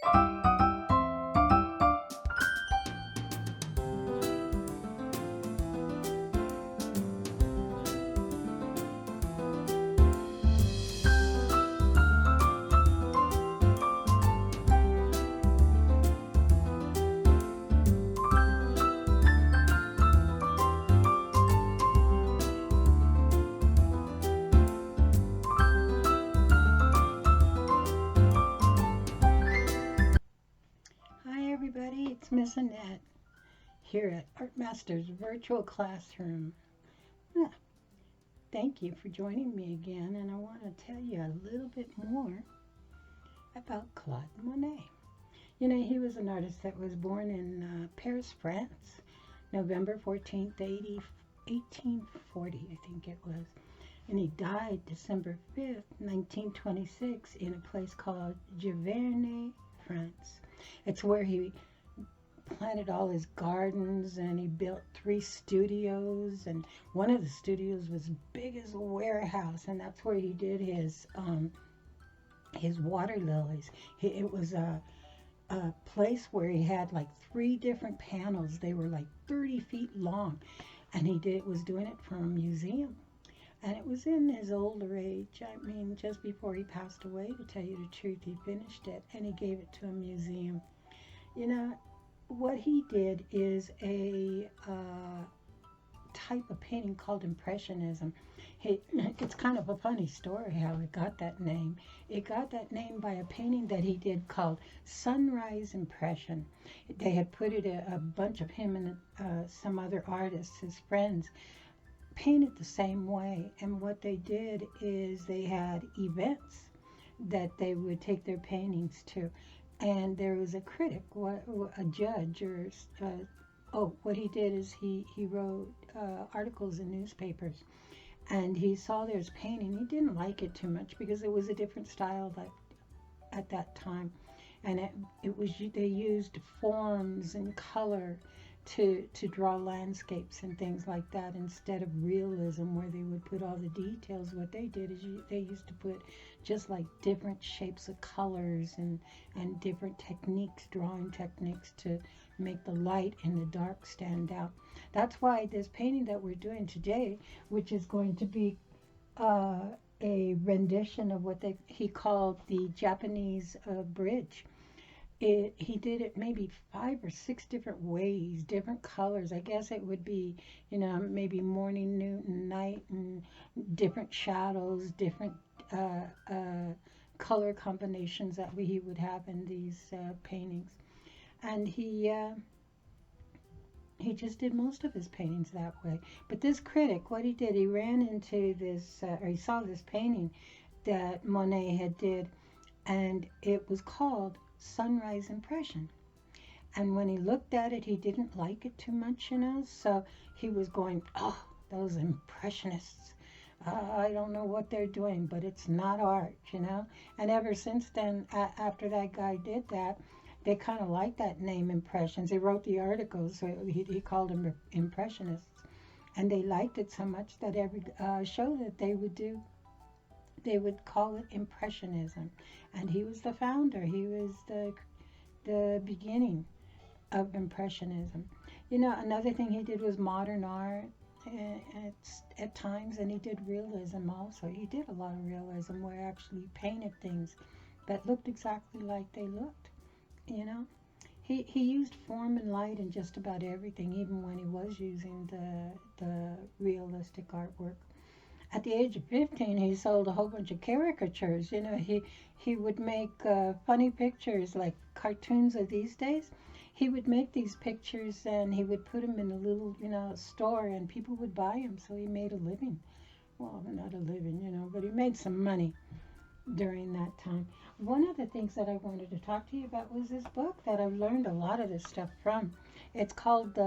Hi everybody, it's Ms Annette here at Art Master's Virtual Classroom. Ah, Thank you for joining me again, and I want to tell you a little bit more about Claude Monet. You know, he was an artist that was born in Paris, France, November 14th, 1840, I think it was. And he died December 5th, 1926, in a place called Giverny, France. It's where he planted all his gardens, and he built 3 studios, and one of the studios was big as a warehouse, and that's where he did his water lilies. It was a place where he had like 3 different panels. They were like 30 feet long, and was doing it for a museum. And it was in his older age, I mean, just before he passed away, to tell you the truth, he finished it and he gave it to a museum. You know, what he did is a type of painting called Impressionism. It's kind of a funny story how it got that name. It got that name by a painting that he did called Sunrise Impression. They had put it, a bunch of him and some other artists, his friends, painted the same way, and what they did is they had events that they would take their paintings to, and there was a critic, a judge, what he did is he wrote articles in newspapers, and he saw their painting. He didn't like it too much because it was a different style at that time, and they used forms and color to draw landscapes and things like that instead of realism, where they would put all the details. What they did is they used to put just like different shapes of colors and different techniques, drawing techniques, to make the light and the dark stand out. That's why this painting that we're doing today, which is going to be a rendition of what he called the Japanese bridge. He did it maybe 5 or 6 different ways, different colors. I guess it would be, maybe morning, noon, and night, and different shadows, different color combinations that he would have in these paintings. And he just did most of his paintings that way. But this critic, what he did, he ran into this, or he saw this painting that Monet had did, and it was called Sunrise Impression. And when he looked at it, he didn't like it too much, so he was going, oh, those impressionists, I don't know what they're doing, but it's not art. And ever since then, after that guy did that, they kind of liked that name, Impressions. They wrote the articles, so he called them Impressionists, and they liked it so much that every show that they would do, they would call it Impressionism. And he was the founder. He was the beginning of Impressionism. Another thing he did was modern art at times, and he did realism also. He did a lot of realism, where he actually painted things that looked exactly like they looked. He used form and light in just about everything, even when he was using the realistic artwork. At the age of 15, he sold a whole bunch of caricatures. He would make funny pictures like cartoons of these days. He would make these pictures, and he would put them in a little, store, and people would buy them. So he made a living. Well, not a living, but he made some money during that time. One of the things that I wanted to talk to you about was this book that I've learned a lot of this stuff from. It's called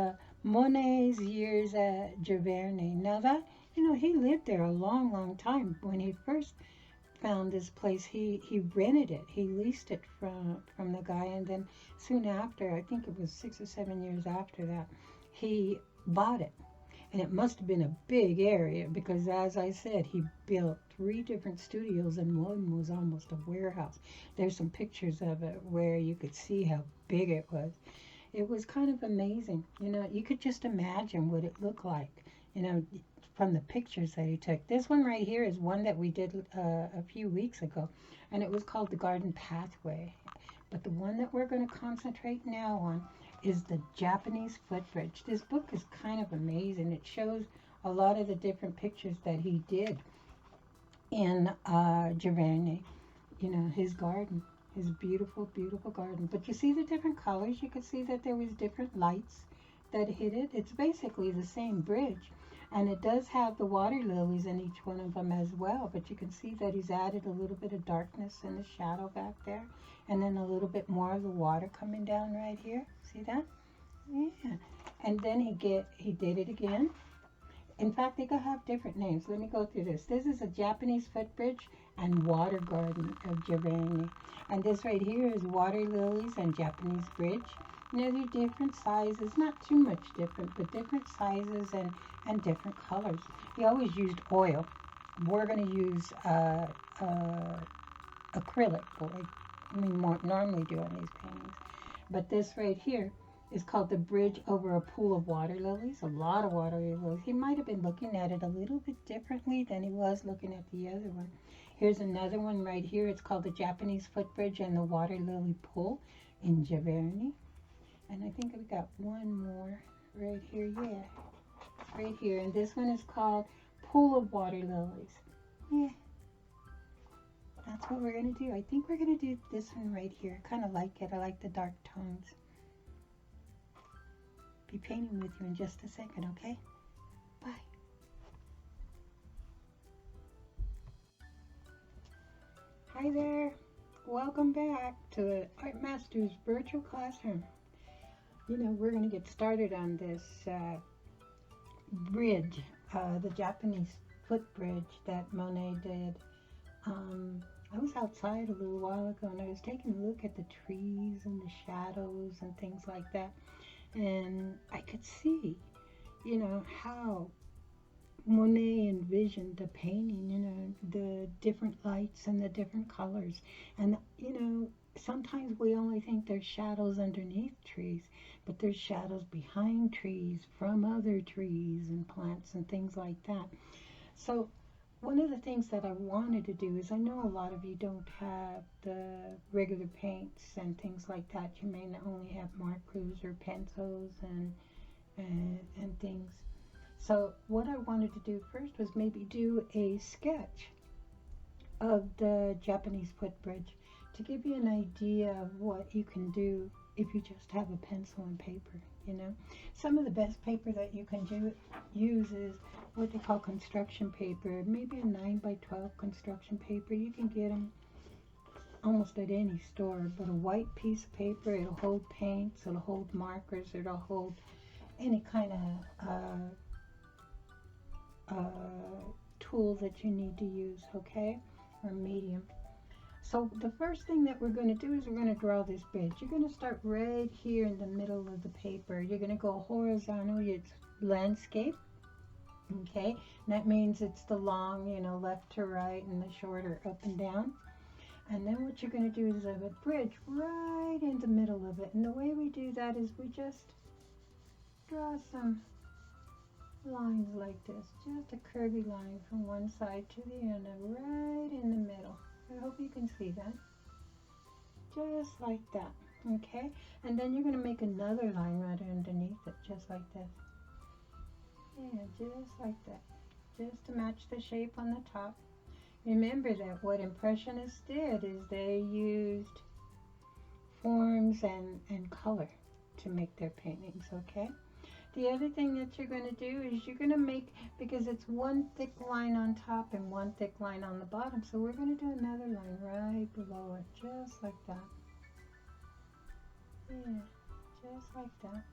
Monet's Years at Giverny. Now that, he lived there a long, long time. When he first found this place, he rented it. He leased it from the guy, and then soon after, I think it was 6 or 7 years after that, he bought it. And it must have been a big area because, as I said, he built three different studios and one was almost a warehouse. There's some pictures of it where you could see how big it was. It was kind of amazing. You know, you could just imagine what it looked like, you know, from the pictures that he took. This one right here is one that we did a few weeks ago, and it was called the Garden Pathway. But the one that we're going to concentrate now on is the Japanese FootBridge. This book is kind of amazing. It shows a lot of the different pictures that he did in Giverny, you know, his garden, his beautiful, beautiful garden. But you see the different colors. You could see that there was different lights that hit it. It's basically the same bridge. And it does have the water lilies in each one of them as well. But you can see that he's added a little bit of darkness in the shadow back there. And then a little bit more of the water coming down right here. See that? Yeah. And then he did it again. In fact, they could have different names. Let me go through this. This is a Japanese FootBridge and water garden of Giverny. And this right here is water lilies and Japanese bridge. You know, they're different sizes, not too much different, but different sizes and different colors. He always used oil. We're going to use acrylic, like we normally do on these paintings. But this right here is called the bridge over a pool of water lilies. A lot of water lilies. He might have been looking at it a little bit differently than he was looking at the other one. Here's another one right here. It's called the Japanese FootBridge and the water lily pool in Giverny. And I think we got one more right here. Yeah, right here. And this one is called Pool of Water Lilies. Yeah, that's what we're going to do. I think we're going to do this one right here. I kind of like it. I like the dark tones. Be painting with you in just a second, okay? Bye. Hi there. Welcome back to the Art Masters virtual classroom. You know, we're going to get started on this bridge, the Japanese FootBridge that Monet did. I was outside a little while ago and I was taking a look at the trees and the shadows and things like that. And I could see, you know, how Monet envisioned the painting, you know, the different lights and the different colors. And, you know, sometimes we only think there's shadows underneath trees, but there's shadows behind trees, from other trees and plants and things like that. So one of the things that I wanted to do is, I know a lot of you don't have the regular paints and things like that. You may only have markers or pencils and things. So what I wanted to do first was maybe do a sketch of the Japanese FootBridge to give you an idea of what you can do if you just have a pencil and paper, you know. Some of the best paper that you can use is what they call construction paper, maybe a 9 by 12 construction paper. You can get them almost at any store, but a white piece of paper, it'll hold paints, it'll hold markers, it'll hold any kind of tool that you need to use, okay, or medium. So the first thing that we're going to do is we're going to draw this bridge. You're going to start right here in the middle of the paper. You're going to go horizontal, it's landscape, okay, and that means it's the long, you know, left to right, and the shorter up and down. And then what you're going to do is have a bridge right in the middle of it. And the way we do that is we just draw some lines like this, just a curvy line from one side to the other, right in the middle. I hope you can see that. Just like that, okay? And then you're going to make another line right underneath it, just like this. Yeah, just like that. Just to match the shape on the top. Remember that what Impressionists did is they used forms and color to make their paintings, okay? The other thing that you're going to do is you're going to make, because it's one thick line on top and one thick line on the bottom, so we're going to do another line right below it, just like that. Yeah, just like that.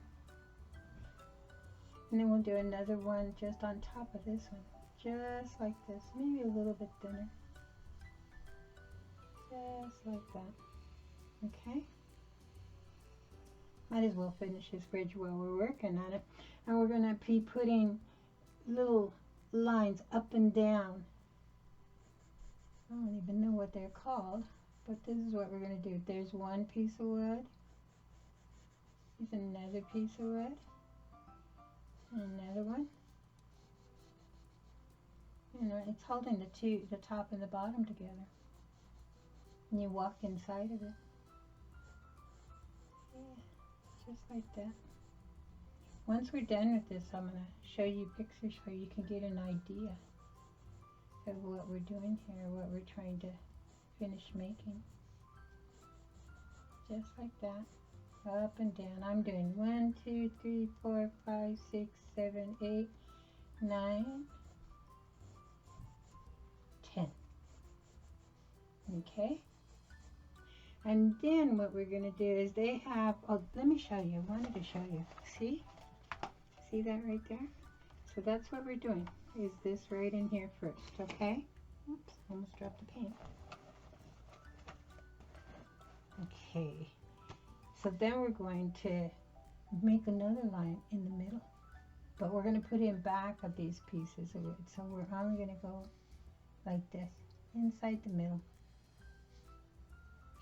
And then we'll do another one just on top of this one, just like this, maybe a little bit thinner. Just like that, okay? Might as well finish this bridge while we're working on it. And we're going to be putting little lines up and down. I don't even know what they're called, but this is what we're going to do. There's one piece of wood. There's another piece of wood. Another one. You know, it's holding the top and the bottom together. And you walk inside of it. Yeah, just like that. Once we're done with this, I'm going to show you pictures so you can get an idea of what we're doing here, what we're trying to finish making. Just like that. Up and down. I'm doing 1, 2, 3, 4, 5, 6, 7, 8, 9, 10. Okay? And then what we're going to do is they have, oh, let me show you. I wanted to show you. See? See that right there? So that's what we're doing, is this right in here first, okay? Oops, almost dropped the paint. Okay. So then we're going to make another line in the middle. But we're going to put in back of these pieces of wood. So we're only going to go like this, inside the middle.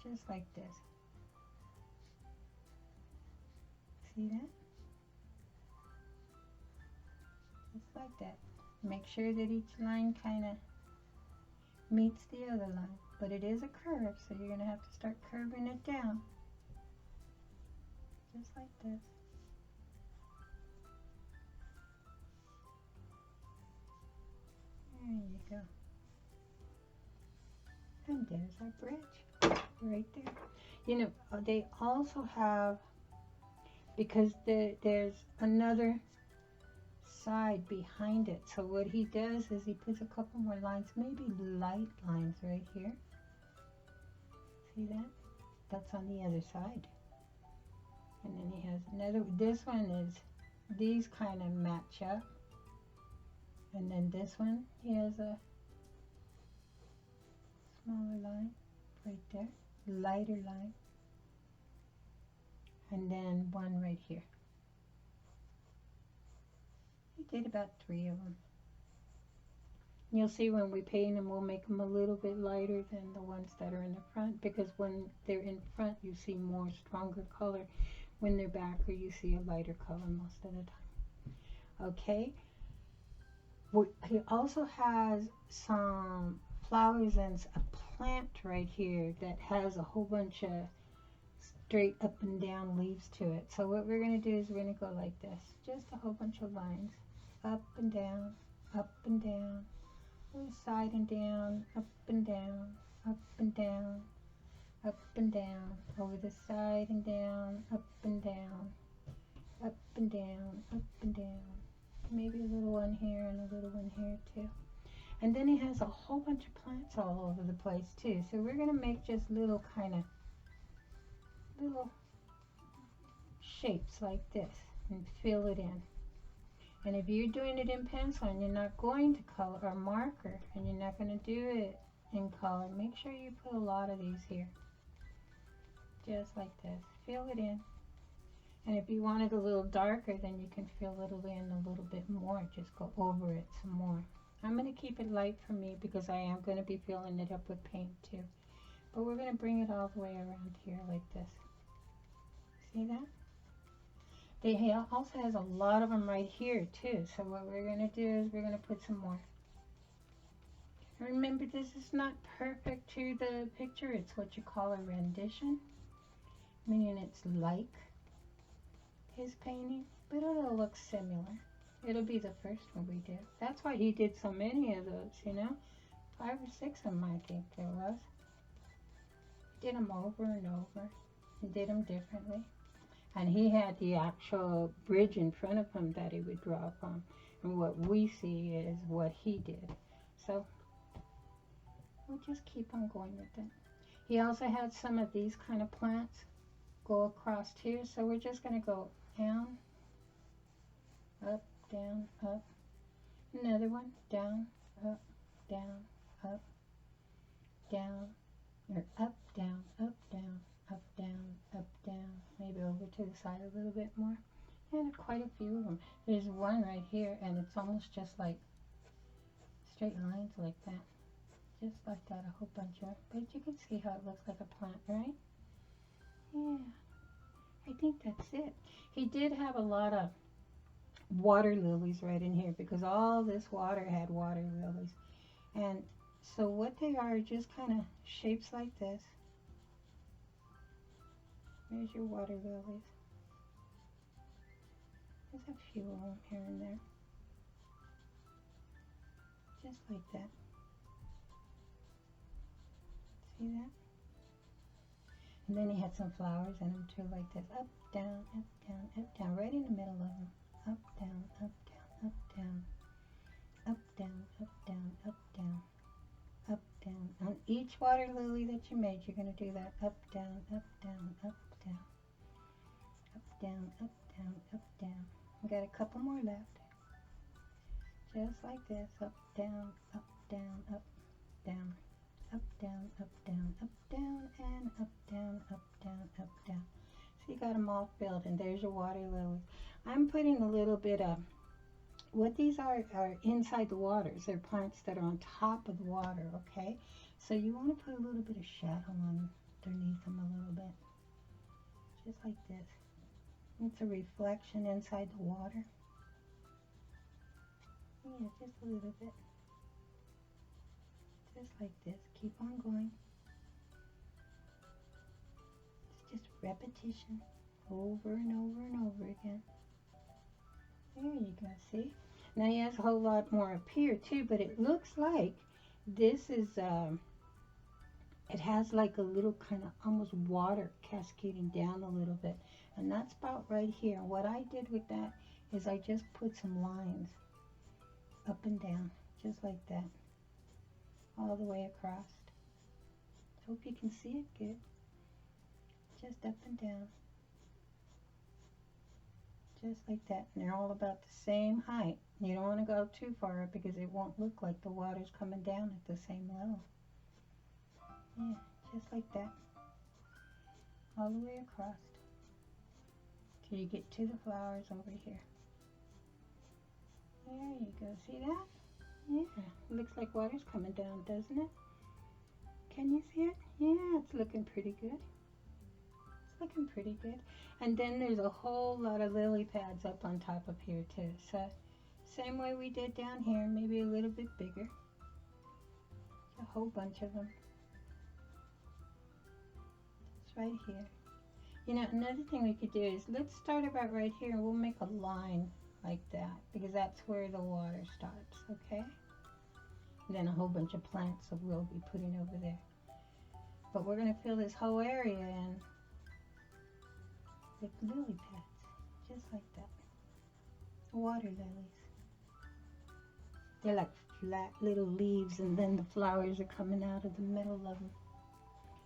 Just like this. See that? Just like that. Make sure that each line kind of meets the other line. But it is a curve, so you're going to have to start curving it down. Just like this. There you go. And there's our bridge right there. You know, they also have, because there's another side behind it. So what he does is he puts a couple more lines, maybe light lines right here. See that? That's on the other side. And then he has another, this one is, these kind of match up. And then this one, he has a smaller line right there, lighter line. And then one right here. He did about 3 of them. You'll see when we paint them, we'll make them a little bit lighter than the ones that are in the front, because when they're in front, you see more stronger color. When they're back, or you see a lighter color most of the time. Okay. He also has some flowers and a plant right here that has a whole bunch of straight up and down leaves to it. So what we're going to do is we're going to go like this. Just a whole bunch of lines. Up and down, up and down, side and down, up and down, up and down, up and down, over the side and down, up and down, up and down, up and down. Maybe a little one here and a little one here too. And then he has a whole bunch of plants all over the place too. So we're going to make just little kind of little shapes like this and fill it in. And if you're doing it in pencil and you're not going to color or marker and you're not going to do it in color, make sure you put a lot of these here. Just like this. Fill it in. And if you want it a little darker, then you can fill it in a little bit more. Just go over it some more. I'm going to keep it light for me because I am going to be filling it up with paint too. But we're going to bring it all the way around here like this. See that? He also has a lot of them right here too. So what we're going to do is we're going to put some more. Remember, this is not perfect to the picture. It's what you call a rendition. Meaning it's like his painting, but it'll look similar. It'll be the first one we did. That's why he did so many of those, you know. 5 or 6 of them, I think there was. Did them over and over. He did them differently. And he had the actual bridge in front of him that he would draw from. And what we see is what he did. So we'll just keep on going with it. He also had some of these kind of plants go across here. So we're just going to go down, up, down, up. Another one, down, up, down, up, down, or up, down, up, down, up, down, up, down. Maybe over to the side a little bit more. And quite a few of them. There's one right here, and it's almost just like straight lines like that. Just like that, a whole bunch of. But you can see how it looks like a plant, right? Yeah, I think that's it. He did have a lot of water lilies right in here because all this water had water lilies. And so what they are just kind of shapes like this. There's your water lilies. There's a few of them here and there. Just like that. See that? And then he had some flowers in them too, like this. Up, down, up, down, up, down. Right in the middle of them. Up, down, up, down, up, down. Up, down, up, down, up, down. Up, down. On each water lily that you made, you're going to do that. Up, down, up, down, up, down. Up, down, up, down, up, down. We got a couple more left. Just like this. Up, down, up, down, up, down. Up, down, up, down, up, down, and up, down, up, down, up, down. So you got them all filled, and there's your water lilies. I'm putting a little bit of, what these are inside the waters. They're plants that are on top of the water, okay? So you want to put a little bit of shadow underneath them a little bit. Just like this. It's a reflection inside the water. Yeah, just a little bit. Just like this. Keep on going. It's just repetition over and over and over again. There you go, see? Now he has a whole lot more up here too, but it looks like this is, it has like a little kind of almost water cascading down a little bit. And that's about right here. What I did with that is I just put some lines up and down, just like that. All the way across. Hope you can see it good. Just up and down. Just like that. And they're all about the same height. You don't want to go too far up because it won't look like the water's coming down at the same level. Yeah, just like that. All the way across. Till you get to the flowers over here. There you go. See that? Yeah, looks like water's coming down, doesn't it? Can you see it? Yeah, it's looking pretty good. It's looking pretty good. And then there's a whole lot of lily pads up on top of here too. So, same way we did down here, maybe a little bit bigger. A whole bunch of them. It's right here. You know, another thing we could do is, let's start about right here and we'll make a line like that, because that's where the water starts, okay? And then a whole bunch of plants that we'll be putting over there. But we're going to fill this whole area in with lily pads, just like that. Water lilies. They're like flat little leaves, and then the flowers are coming out of the middle of them.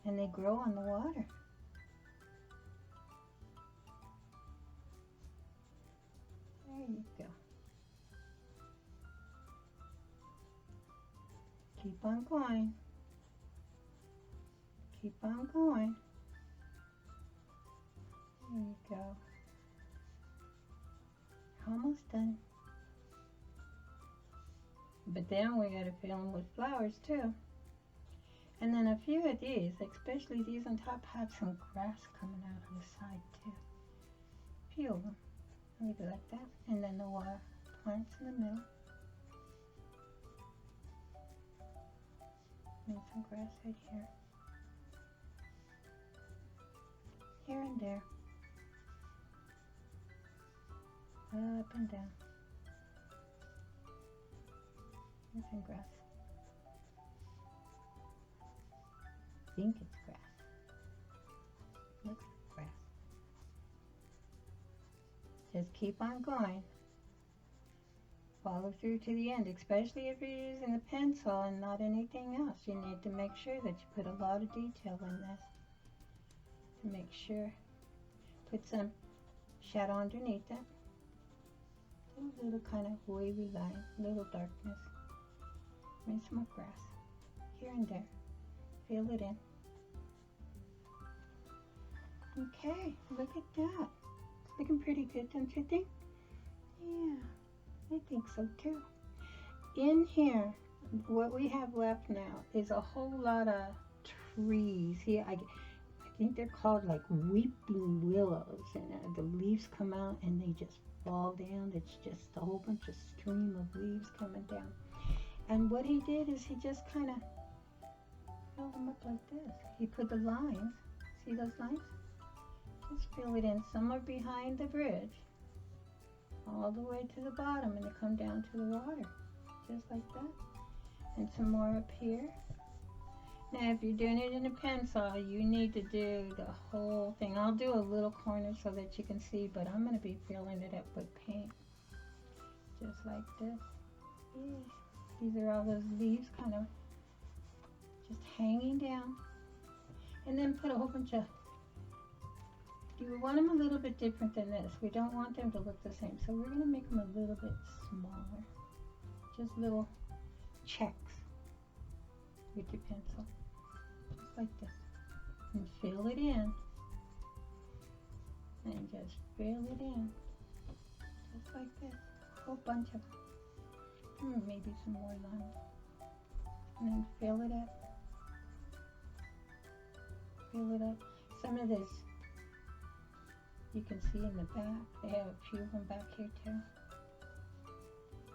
And they grow on the water. There you go. Keep on going. Keep on going. There you go. Almost done. But then we gotta fill them with flowers too. And then a few of these, especially these on top, have some grass coming out on the side too. A few of them. Maybe like that. And then the water plants in the middle. And some grass right here. Here and there. Up and down. And some grass. I think it's grass. Looks like grass. Just keep on going. Follow through to the end, especially if you're using a pencil and not anything else. You need to make sure that you put a lot of detail in this. To make sure. Put some shadow underneath it. A little kind of wavy line, little darkness. And some more grass. Here and there. Fill it in. Okay, look at that. Looking pretty good, don't you think? Yeah, I think so too. In here, what we have left now is a whole lot of trees. Here, I think they're called like weeping willows, and the leaves come out and they just fall down. It's just a whole bunch of stream of leaves coming down. And what he did is he just kind of filled them up like this. He put the lines, see those lines? Just fill it in. Some are behind the bridge, all the way to the bottom, and they come down to the water, just like that. And some more up here. Now, if you're doing it in a pencil, you need to do the whole thing. I'll do a little corner so that you can see, but I'm going to be filling it up with paint, just like this. Yeah. These are all those leaves kind of just hanging down. And then put a whole bunch of, you want them a little bit different than this. We don't want them to look the same, so we're going to make them a little bit smaller. Just little checks with your pencil, just like this. And fill it in. And just fill it in, just like this. A whole bunch of them. Maybe some more lines. And then fill it up. Fill it up. Some of this you can see in the back. They have a few of them back here too.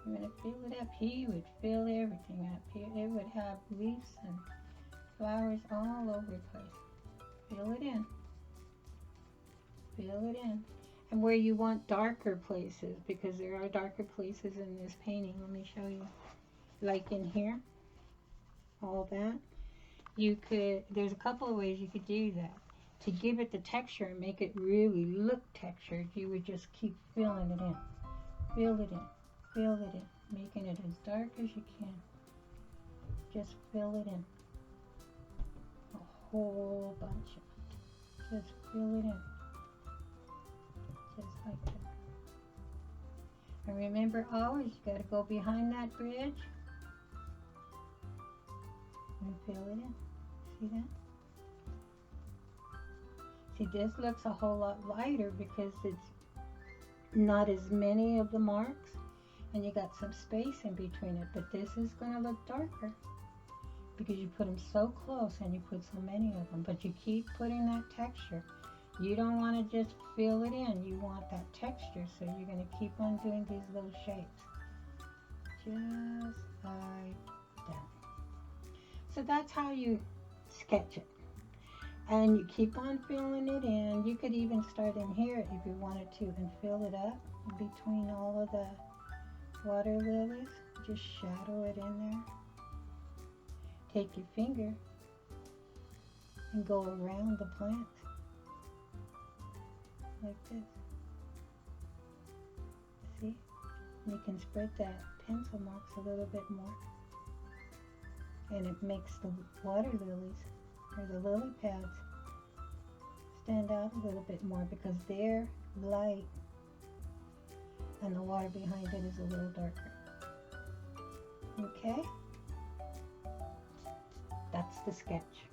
I'm going to fill it up. He would fill everything up here. It would have leaves and flowers all over the place. Fill it in. Fill it in. And where you want darker places, because there are darker places in this painting. Let me show you. Like in here, all that. You could, there's a couple of ways you could do that. To give it the texture and make it really look textured, you would just keep filling it in. Fill it in. Fill it in. Making it as dark as you can. Just fill it in. A whole bunch of it. Just fill it in. Just like that. And remember always, you gotta go behind that bridge and fill it in. See that? See, this looks a whole lot lighter because it's not as many of the marks and you got some space in between it, but this is going to look darker because you put them so close and you put so many of them, but you keep putting that texture. You don't want to just fill it in, you want that texture, so you're going to keep on doing these little shapes, just like that. So that's how you sketch it. And you keep on filling it in. You could even start in here if you wanted to and fill it up between all of the water lilies. Just shadow it in there. Take your finger and go around the plant like this. See? You can spread that pencil marks a little bit more. And it makes the water lilies or the lily pads stand out a little bit more because they're light and the water behind it is a little darker. Okay? That's the sketch.